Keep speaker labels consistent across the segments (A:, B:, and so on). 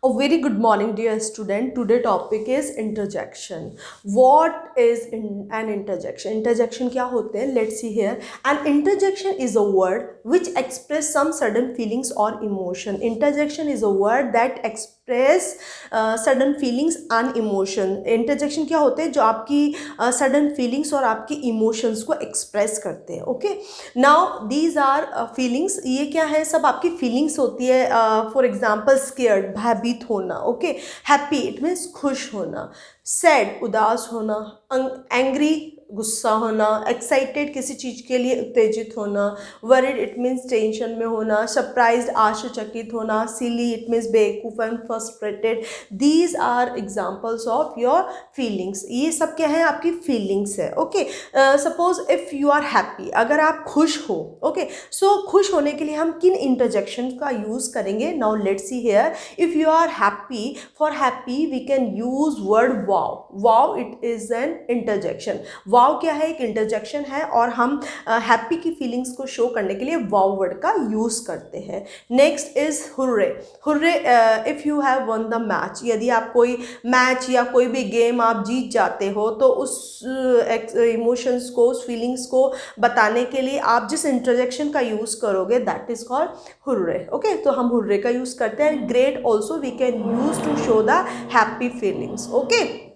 A: A very good morning, dear student. Today topic is interjection. What is an interjection? Interjection क्या होते हैं? Let's see here. An interjection is a word which express some sudden feelings or emotion. Interjection is a word that express sudden feelings and emotion. Interjection क्या होते हैं? जो आपकी sudden feelings और आपकी emotions को express करते हैं. Okay. Now these are feelings. ये क्या है? सब आपकी feelings होती है. For example, scared, भयभीत होना. Okay. Happy, it means खुश होना. Sad, उदास होना. Angry, गुस्सा होना. एक्साइटेड, किसी चीज़ के लिए उत्तेजित होना. वरिड, इट मीन्स टेंशन में होना. सरप्राइज्ड, आश्चर्यचकित होना. सिली, इट मीन्स बेवकूफ़ and frustrated. These are examples of your feelings. ये सब क्या है? आपकी फीलिंग्स है. Okay. Suppose if you are happy, अगर आप खुश हो. ओके. सो खुश होने के लिए हम किन इंटरजेक्शन का यूज़ करेंगे? Now let's see here. If you are happy, for happy we can use word wow. Wow, it is an interjection. Wow क्या है? एक इंटरजेक्शन है और हम हैप्पी की फीलिंग्स को शो करने के लिए वाव वर्ड का यूज़ करते हैं. Next is hurray. Hurray, if you have one the match, यदि आप कोई मैच या कोई भी गेम आप जीत जाते हो तो उस इमोशंस को, उस फीलिंग्स को बताने के लिए आप जिस इंटरजेक्शन का यूज़ करोगे that is called hurray. Okay. तो हम हुर्रे का यूज़ करते हैं. Great also we can use to show the happy feelings. Okay.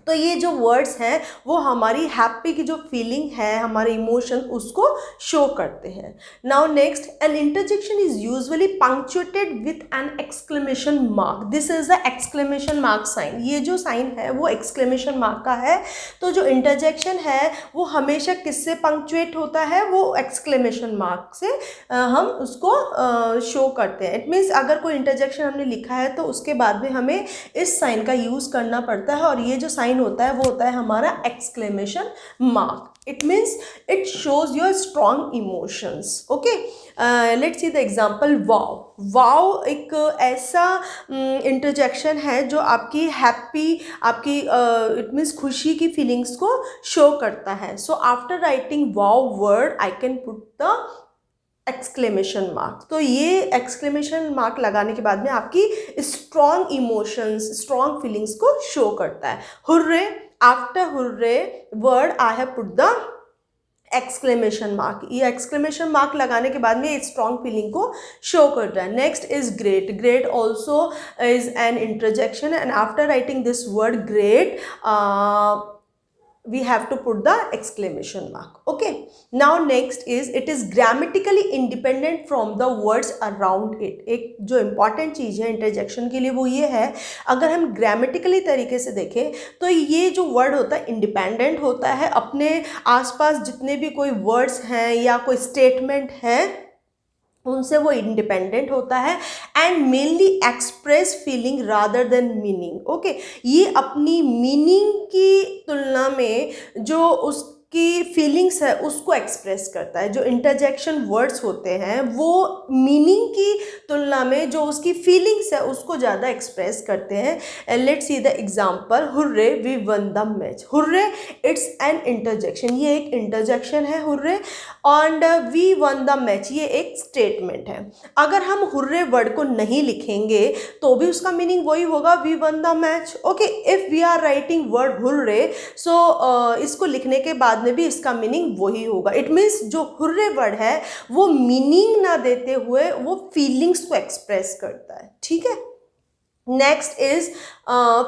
A: तो ये जो वर्ड्स हैं वो हमारी हैप्पी की जो फीलिंग है, हमारे इमोशन, उसको शो करते हैं. Now next, an interjection is usually punctuated with an exclamation mark. This is the exclamation mark sign. ये जो साइन है वो एक्सक्लेमेशन मार्क का है. तो जो इंटरजेक्शन है वो हमेशा किससे पंक्चुएट होता है? वो एक्सक्लेमेशन मार्क से हम उसको शो करते हैं. इट मीन्स अगर कोई इंटरजेक्शन हमने लिखा है तो उसके बाद में हमें इस साइन का यूज़ करना पड़ता है और ये जो साइन होता है वो होता है हमारा exclamation mark. It means it shows your strong emotions. Okay. Let's see the example. Wow. Wow एक ऐसा इंटरजेक्शन है जो आपकी हैप्पी, आपकी इट मीन्स खुशी की फीलिंग्स को शो करता है. So after writing wow word I can put the exclamation mark. तो ये एक्सक्लेमेशन मार्क लगाने के बाद में आपकी स्ट्रॉन्ग इमोशंस, स्ट्रॉन्ग फीलिंग्स को शो करता है. Hurray, after hurray word I have put the exclamation mark. ये एक्सक्लेमेशन मार्क लगाने के बाद में स्ट्रॉन्ग फीलिंग को शो कर रहा है. Next is great. Great also is an interjection and after writing this word great we have to put the exclamation mark. Okay. Now next is it is grammatically independent from the words around it. एक जो important चीज़ है interjection के लिए वो ये है, अगर हम grammatically तरीके से देखें तो ये जो word होता है independent होता है. अपने आसपास जितने भी कोई words हैं या कोई statement है उनसे वो इंडिपेंडेंट होता है and mainly express feeling rather than meaning. Okay. ये अपनी मीनिंग की तुलना में जो उसकी फीलिंग्स है उसको एक्सप्रेस करता है. जो इंटरजेक्शन वर्ड्स होते हैं वो मीनिंग की तुलना में जो उसकी फीलिंग्स है उसको ज़्यादा एक्सप्रेस करते हैं. Let's see the example. Hurray, we won the match. Hurray, it's an interjection. ये एक इंटरजेक्शन है hurray. And we won the match, ये एक स्टेटमेंट है. अगर हम हुर्रे वर्ड को नहीं लिखेंगे तो भी उसका मीनिंग वही होगा, we won the match. Okay. If we are writing word hurray, so इसको लिखने के बाद में भी इसका मीनिंग वही होगा. इट मीन्स जो हुर्रे वर्ड है वो मीनिंग ना देते हुए वो फीलिंग्स को एक्सप्रेस करता है. ठीक है. Next is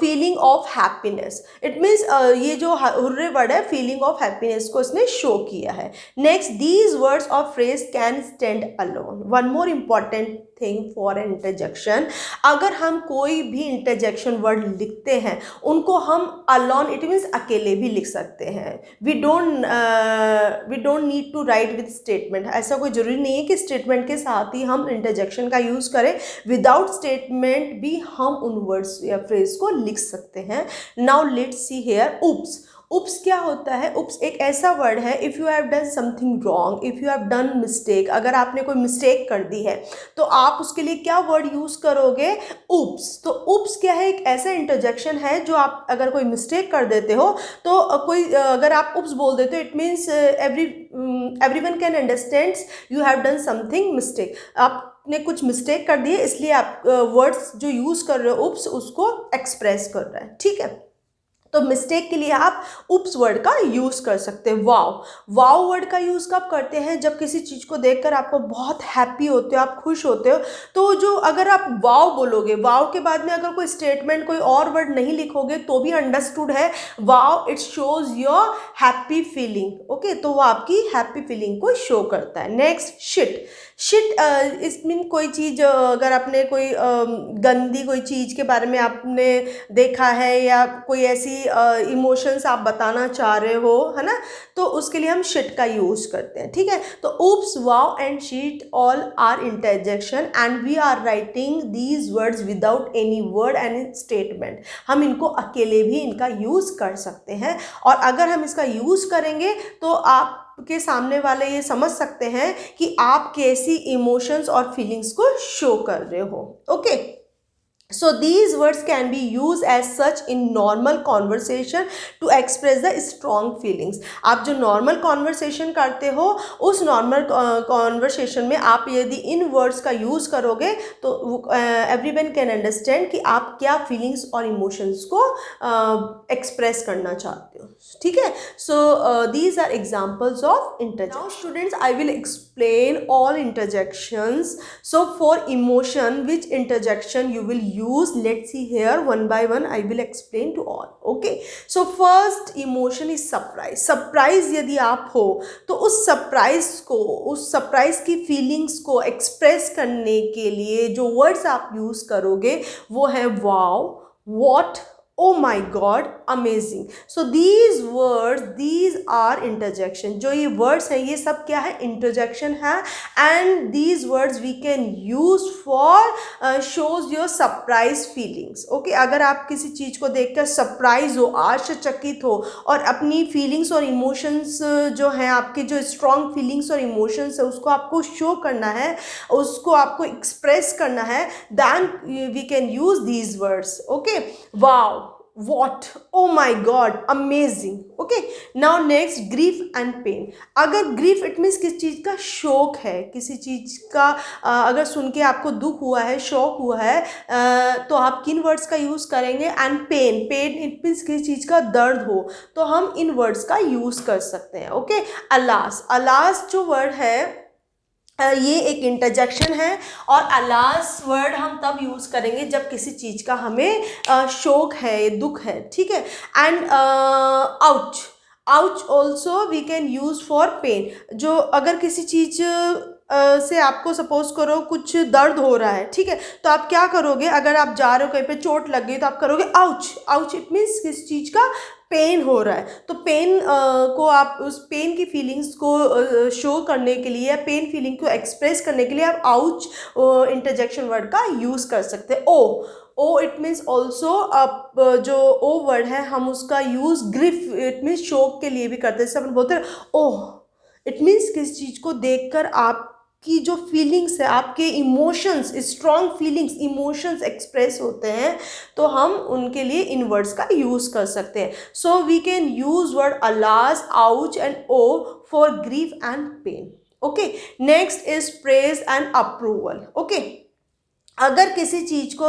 A: feeling of happiness. It means ये जो हुर्रे वर्ड है फीलिंग ऑफ हैप्पीनेस को इसने शो किया है. Next, these words of phrase can stand alone. One more important thing for an interjection, अगर हम कोई भी इंटरजेक्शन वर्ड लिखते हैं उनको हम अलोन, इट मीन्स अकेले भी लिख सकते हैं. We don't need to write with statement. ऐसा कोई ज़रूरी नहीं है कि स्टेटमेंट के साथ ही हम इंटरजेक्शन का यूज़ करें. विदाउट स्टेटमेंट भी हम उन वर्ड्स या फ्रेज को लिख सकते हैं. Now let's see here. Oops. Oops क्या होता है? उप्स एक ऐसा वर्ड है, if you have done something wrong, if you have done mistake, अगर आपने कोई मिस्टेक कर दी है तो आप उसके लिए क्या वर्ड यूज़ करोगे? उप्स. तो उप्स क्या है? एक ऐसा इंटरजेक्शन है जो आप अगर कोई मिस्टेक कर देते हो तो अगर आप उप्स बोल देते हो, it means everyone can understand you have done something mistake. आप आपने कुछ मिस्टेक कर दी है, इसलिए आप वर्ड्स जो यूज़ कर रहे हो उप्स, उसको एक्सप्रेस कर रहे हैं, ठीक है। तो मिस्टेक के लिए आप उप्स वर्ड का यूज़ कर सकते हैं। वाव, वाव वर्ड का यूज़ कब करते हैं? जब किसी चीज़ को देखकर आपको बहुत हैप्पी होते हो, आप खुश होते हो, तो जो अगर आप वाव बोलोगे, वाव के बाद में अगर कोई स्टेटमेंट, कोई और वर्ड नहीं लिखोगे तो भी अंडरस्टूड है। Wow, it shows your happy feeling, okay, तो वो आपकी हैप्पी फीलिंग को शो करता है। Next, shit. Shit is mean कोई चीज़, अगर आपने कोई गंदी कोई चीज़ के बारे में आपने देखा है या कोई ऐसी इमोशंस आप बताना चाह रहे हो, है ना, तो उसके लिए हम शिट का यूज़ करते हैं, ठीक है। तो oops, wow and shit all are interjection and we are writing these words without any word and statement। हम इनको अकेले भी इनका यूज़ कर सकते हैं, और अगर हम इसका यूज़ करेंगे तो आप के सामने वाले ये समझ सकते हैं कि आप कैसी इमोशंस और फीलिंग्स को शो कर रहे हो, okay. So these words can be used as such in normal conversation to express the strong feelings। आप जो normal conversation करते हो, उस normal conversation में आप यदि इन words का use करोगे तो everyone can understand कि आप क्या feelings और emotions को express करना चाहते हो, ठीक है। So these are examples of interjection। Now students, I will explain all interjections। So for emotion, which interjection you will use, let's see here one by one, I will explain to all, okay। So first emotion is surprise। surprise यदि आप हो तो उस surprise को, उस surprise की feelings को express करने के लिए जो words आप use करोगे वो है wow, what, oh my god, amazing। So these words, these are interjection। जो ये words हैं ये सब क्या है? interjection है। and these words we can use for shows your surprise feelings, okay। अगर आप किसी चीज़ को देखकर surprise हो, आश्चर्यचकित हो, और अपनी feelings और emotions जो हैं, आपके जो strong feelings और emotions है उसको आपको show करना है, उसको आपको express करना है, then we can use these words, okay। wow, what, oh my god, amazing, okay। now next, grief and pain। अगर grief it means किस चीज़ का शोक है, किसी चीज़ का अगर सुन के आपको दुख हुआ है, शोक हुआ है, तो आप किन वर्ड्स का यूज़ करेंगे? And pain, pain it means किसी चीज़ का दर्द हो तो हम इन वर्ड्स का यूज़ कर सकते हैं, ओके। अलास, अलास जो वर्ड है ये एक इंटरजेक्शन है, और अलास वर्ड हम तब यूज़ करेंगे जब किसी चीज़ का हमें शोक है, दुख है, ठीक है। And ouch, ouch also we can use for pain. जो अगर किसी चीज़ से आपको सपोज करो कुछ दर्द हो रहा है, ठीक है, तो आप क्या करोगे? अगर आप जा रहे हो कहीं पे चोट लग गई तो आप करोगे आउच। आउच इट मीन्स किस चीज़ का पेन हो रहा है, तो पेन को आप उस पेन की फीलिंग्स को शो करने के लिए, पेन फीलिंग को एक्सप्रेस करने के लिए आप आउच इंटरजेक्शन वर्ड का यूज़ कर सकते हैं। ओ, ओ इट मीन्स ऑल्सो, अब जो ओ वर्ड है हम उसका यूज़ ग्रिफ इट मीन्स शोक के लिए भी करते हैं। जैसे अपन बोलते हैं ओह, इट मीन्स किस चीज़ को देखकर आप की जो फीलिंग्स है, आपके emotions, strong feelings, emotions express होते हैं, तो हम उनके लिए इन वर्ड्स का यूज़ कर सकते हैं। So we can use word alas, ouch and oh for grief and pain, okay. Next is praise and approval, okay. अगर किसी चीज़ को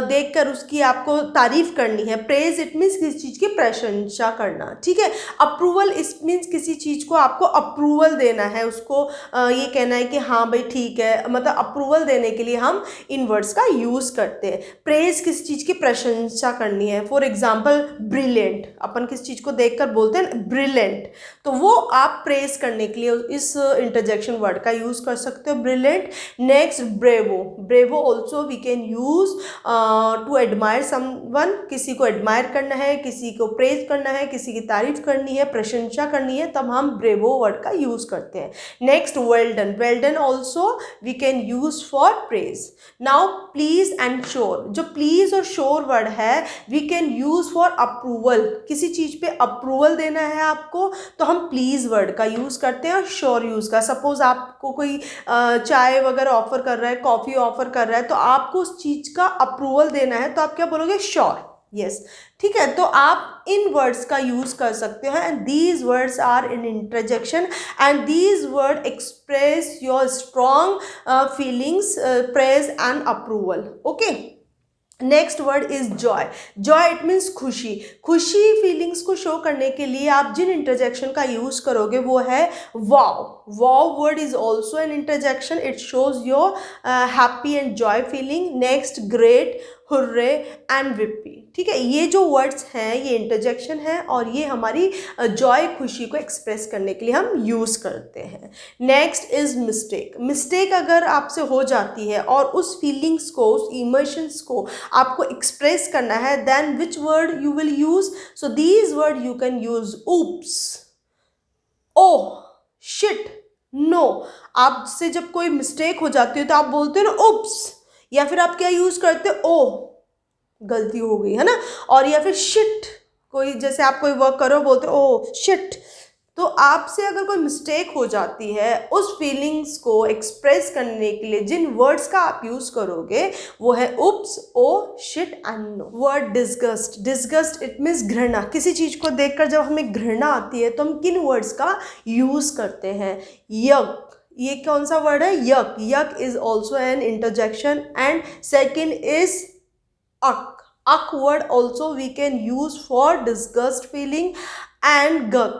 A: देखकर उसकी आपको तारीफ़ करनी है, प्रेज इट मीन्स किसी चीज़ की प्रशंसा करना, ठीक है। अप्रूवल इस मीन्स किसी चीज़ को आपको अप्रूवल देना है, उसको ये कहना है कि हाँ भाई ठीक है, मतलब अप्रूवल देने के लिए हम इन वर्ड्स का यूज़ करते हैं। प्रेज किसी चीज़ की प्रशंसा करनी है, फॉर एग्जाम्पल ब्रिलियंट, अपन किसी चीज़ को देखकर बोलते हैं ब्रिलियंट, तो वो आप प्रेज करने के लिए इस इंटरजेक्शन वर्ड का यूज़ कर सकते हो, brilliant. Next, bravo, bravo also we can use to admire someone, किसी को एडमायर करना है, किसी को प्रेज करना है, किसी की तारीफ करनी है, प्रशंसा करनी है, तब हम ब्रेवो वर्ड का यूज़ करते हैं। Next, well done, well done also we can use for praise. Now please and sure, जो प्लीज और श्योर वर्ड है we can use for approval, किसी चीज़ पे अप्रूवल देना है आपको तो हम प्लीज वर्ड का यूज़ करते हैं, और श्योर यूज़ का। सपोज आपको कोई चाय वगैरह ऑफर कर रहा है, कॉफ़ी ऑफर कर रहा है, तो आपको उस चीज़ का अप्रूवल देना है तो आप क्या बोलोगे? श्योर, यस, ठीक है, तो आप इन वर्ड्स का यूज कर सकते हो and these words are in interjection and these word express your strong feelings, praise and approval. Okay, next word is joy. Joy it means खुशी. खुशी फीलिंग्स को शो करने के लिए आप जिन इंटरजेक्शन का यूज करोगे वो है wow. Wow word is also an interjection. It shows your happy and joy feeling. Next great, hurray and whippee. ठीक है, ये जो वर्ड्स हैं ये इंटरजेक्शन है और ये हमारी जॉय खुशी को एक्सप्रेस करने के लिए हम यूज करते हैं. Next is mistake. मिस्टेक अगर आपसे हो जाती है और उस फीलिंग्स को, उस इमोशंस को आपको एक्सप्रेस करना है, then which word you will use? So these word you can use oops, oh, shit, no. आपसे जब कोई मिस्टेक हो जाती है तो आप बोलते हो ना oops, या फिर आप क्या यूज करते हो? ओह, गलती हो गई है ना. और या फिर शिट, कोई जैसे आप कोई वर्क करो बोलते हो ओह शिट. तो आपसे अगर कोई मिस्टेक हो जाती है, उस फीलिंग्स को एक्सप्रेस करने के लिए जिन वर्ड्स का आप यूज करोगे वो है oops, oh, shit and no. Word disgust. Disgust it means घृणा. किसी चीज को देखकर जब हमें घृणा आती है तो हम किन वर्ड्स का यूज करते हैं? यक. ये कौन सा वर्ड है? यक. यक is also an interjection. And second is अक. अक word also we can use for disgust feeling. and guk,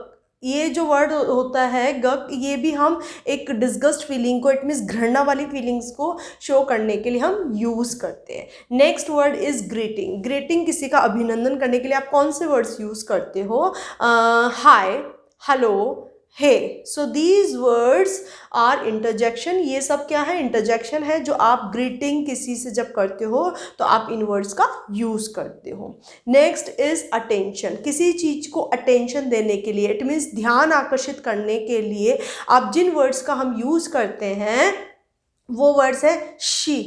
A: ये जो वर्ड होता है गक, ये भी हम एक डिस्गस्ट फीलिंग को, इट मीन्स घृणा वाली फीलिंग्स को शो करने के लिए हम यूज करते हैं. Next word is greeting. Greeting किसी का अभिनंदन करने के लिए आप कौन से वर्ड्स यूज करते हो? Hi, hello, hey. So these words are interjection. ये सब क्या है? इंटरजेक्शन है जो आप ग्रीटिंग किसी से जब करते हो तो आप इन वर्ड्स का यूज करते हो. Next is attention. किसी चीज को अटेंशन देने के लिए, इट मीन्स ध्यान आकर्षित करने के लिए आप जिन वर्ड्स का हम यूज करते हैं वो वर्ड्स है shh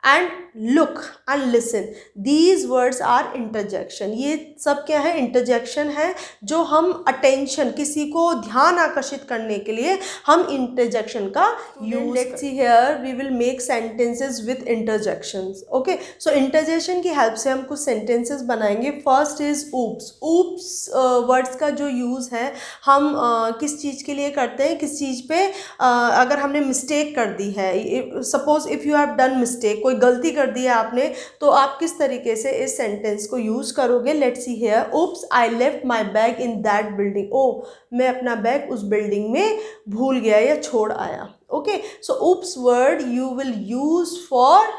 A: and look and listen. These words are interjection. ये सब क्या है? इंटरजेक्शन है जो हम अटेंशन, किसी को ध्यान आकर्षित करने के लिए हम इंटरजेक्शन का use. Let's see here we will make sentences with interjections. Okay, so interjection की हेल्प से हम कुछ सेंटेंसेस बनाएंगे. First is oops. Oops words का जो यूज़ है हम किस चीज़ के लिए करते हैं? किस चीज़ पे अगर हमने मिस्टेक कर दी है, suppose if you have done mistake, कोई गलती कर दी है आपने, तो आप किस तरीके से इस सेंटेंस को यूज करोगे? Let's see here. Oops, I left my bag in that building. Oh, मैं अपना बैग उस बिल्डिंग में भूल गया या छोड़ आया. Okay, so oops word you will use for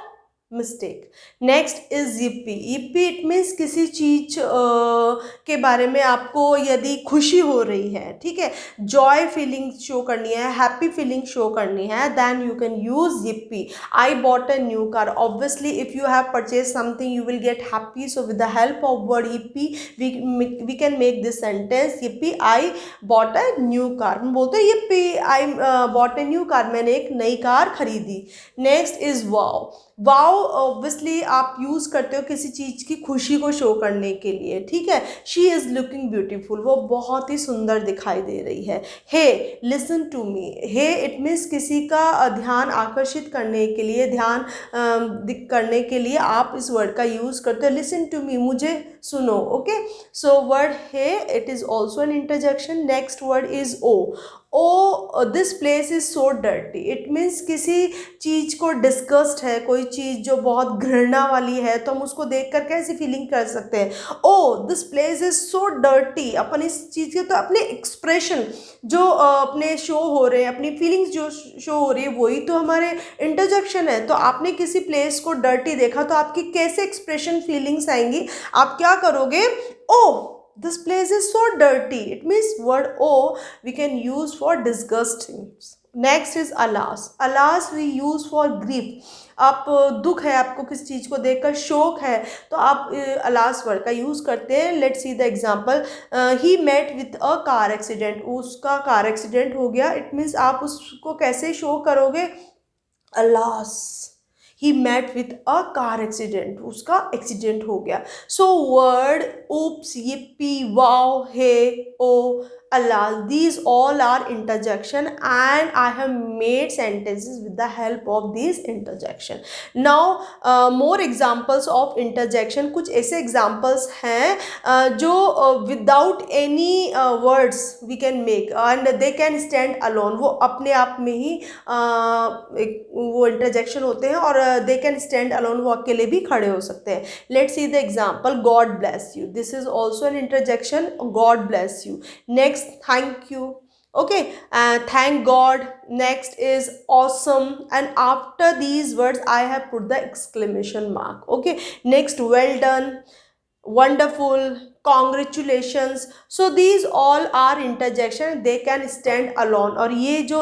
A: mistake. Next is yippee. yippee इट मीन्स किसी चीज के बारे में आपको यदि खुशी हो रही है, ठीक है, जॉय फीलिंग शो करनी है, हैप्पी फीलिंग शो करनी है, then you can use yippee. I bought a new car. Obviously if you have purchase something you will get happy. So with the help of word yippee we can make this sentence. yippee, I bought a new car. हम बोलते हैं yippee, I bought a new car, मैंने एक नई car खरीदी. Next is wow. Wow obviously आप use करते हो किसी चीज की खुशी को शो करने के लिए, ठीक है. She is looking beautiful. वो बहुत ही सुंदर दिखाई दे रही है. Hey, listen to me. Hey it means किसी का ध्यान आकर्षित करने के लिए, ध्यान करने के लिए आप इस वर्ड का यूज करते हो. लिसन टू मी, मुझे सुनो. Okay, so word hey it is also an interjection. Next word is oh. Oh, this place is so dirty. It means किसी चीज को डिस्गस्ट है, कोई चीज जो बहुत घृणा वाली है, तो हम उसको देखकर कैसी फीलिंग कर सकते हैं? Oh, this place is so dirty. अपन इस चीज के तो अपने एक्सप्रेशन जो अपने शो हो रहे हैं, अपनी फीलिंग्स जो शो हो रही है, वही तो हमारे इंटरजेक्शन है. तो आपने किसी प्लेस को डर्टी देखा तो आपकी कैसे एक्सप्रेशन, फीलिंग्स आएंगी? आप क्या करोगे? ओ, this place is so dirty. It means word o we can use for disgusting. Next is alas. Alas we use for grief. आप दुख है, आपको किस चीज़ को देखकर शोक है, तो आप अलास वर्ड का यूज़ करते हैं. Let's see the example. He met with a car accident. उसका कार एक्सीडेंट हो गया. इट मीन्स आप उसको कैसे शो करोगे? Alas, he met with a car accident. उसका एक्सीडेंट हो गया. So word oops, yippee, wow, hey, oh alas, these all are interjection and I have made sentences with the help of these interjection. Now more examples of interjection. कुछ ऐसे examples हैं जो without any words we can make and they can stand alone. वो अपने आप में ही वो interjection होते हैं और they can stand alone, वो अकेले भी खड़े हो सकते हैं. Let's see the example. God bless you. This is also an interjection. God bless you. Next, thank you. Okay, thank God. Next is awesome, and after these words I have put the exclamation mark. Okay, next, well done, wonderful, congratulations. So these all are interjection, they can stand alone. और ये जो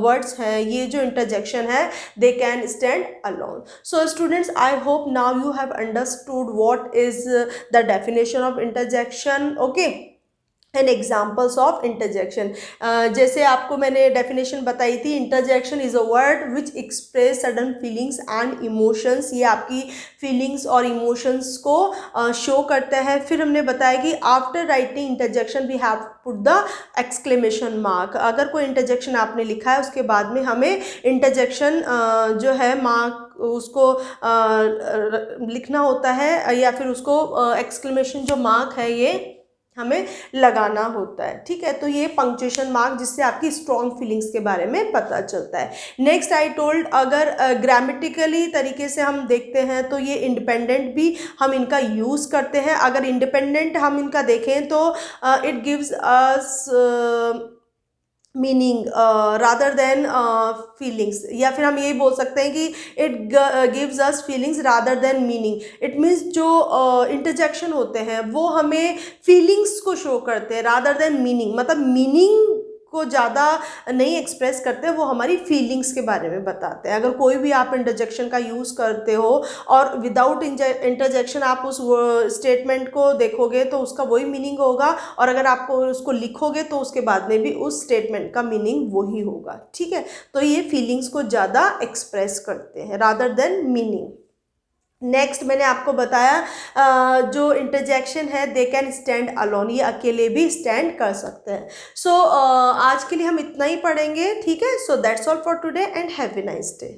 A: words हैं, ये जो interjection है, they can stand alone. So students, I hope now you have understood what is the definition of interjection. Okay, and examples of interjection. जैसे आपको मैंने डेफिनेशन बताई थी, interjection is a word which express sudden feelings and emotions. ये आपकी feelings और emotions को show करता है. फिर हमने बताया कि after writing interjection we have put the exclamation mark. अगर कोई इंटरजेक्शन आपने लिखा है उसके बाद में हमें इंटरजेक्शन जो है मार्क उसको लिखना होता है या फिर उसको एक्सक्लेमेशन जो मार्क है ये हमें लगाना होता है. ठीक है, तो ये पंक्चुएशन मार्क जिससे आपकी स्ट्रॉन्ग फीलिंग्स के बारे में पता चलता है. नेक्स्ट आई टोल्ड, अगर ग्रामेटिकली तरीके से हम देखते हैं तो ये इंडिपेंडेंट भी हम इनका यूज़ करते हैं. अगर इंडिपेंडेंट हम इनका देखें तो it gives us meaning rather than feelings, या फिर हम यही बोल सकते हैं कि it gives us feelings rather than meaning. It means जो इंटरजेक्शन होते हैं वो हमें फीलिंग्स को शो करते हैं रादर देन मीनिंग. मतलब मीनिंग को ज़्यादा नहीं एक्सप्रेस करते, वो हमारी फीलिंग्स के बारे में बताते हैं. अगर कोई भी आप इंटरजेक्शन का यूज़ करते हो और विदाउट इंटरजेक्शन आप उस स्टेटमेंट को देखोगे तो उसका वही मीनिंग होगा, और अगर आपको उसको लिखोगे तो उसके बाद में भी उस स्टेटमेंट का मीनिंग वही होगा. ठीक है, तो ये फीलिंग्स को ज़्यादा एक्सप्रेस करते हैं रादर देन मीनिंग. नेक्स्ट मैंने आपको बताया जो इंटरजेक्शन है दे कैन स्टैंड अलोन, ये अकेले भी स्टैंड कर सकते हैं. सो आज के लिए हम इतना ही पढ़ेंगे. ठीक है, so that's all for today and have a nice day.